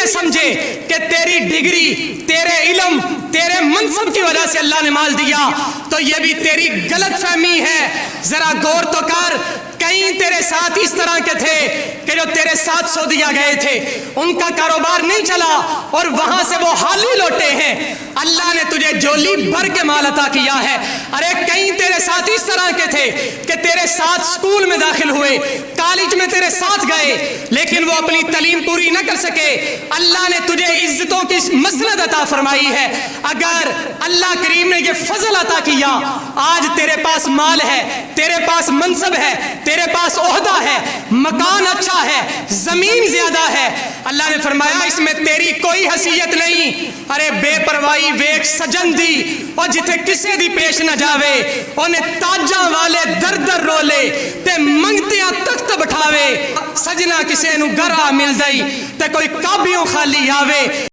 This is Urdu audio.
سمجھے کہ تیری ڈگری، تیرے علم، تیرے منصب کی وجہ سے اللہ نے مال دیا، تو یہ بھی تیری غلط فہمی ہے۔ ذرا غور تو کر، کئی تیرے ساتھ اس طرح کے تھے کہ جو تیرے ساتھ سعودیہ گئے تھے، ان کا کاروبار نہیں چلا اور وہاں سے وہ حالی لوٹے ہیں، اللہ نے تجھے جولی بھر کے مال عطا کیا ہے۔ ارے کئی تیرے ساتھ اس طرح کے تھے کہ تیرے ساتھ سکول میں داخل ہوئے، کالج میں تیرے ساتھ گئے، لیکن وہ اپنی تعلیم پوری نہ کر سکے، اللہ نے تجھے عزتوں کی مسند عطا فرمائی ہے۔ اگر اللہ کریم نے یہ فضل عطا کیا، آج تیرے پاس مال ہے، تیرے پاس منصب ہے، تیرے پاس عہدہ ہے، مکان اچھا ہے، زمین زیادہ ہے، اللہ نے فرمایا اس میں تیری کوئی حیثیت نہیں۔ ارے بے پرواہی ویک سجن دی، اور جتھے کسے دی پیش نہ جاوے، انہیں تاجاں والے در در رولے تے منگتیاں تخت بٹھاوے، سجنا کسے نو گھر آ مل دئی تے کوئی کابیوں خالی آوے۔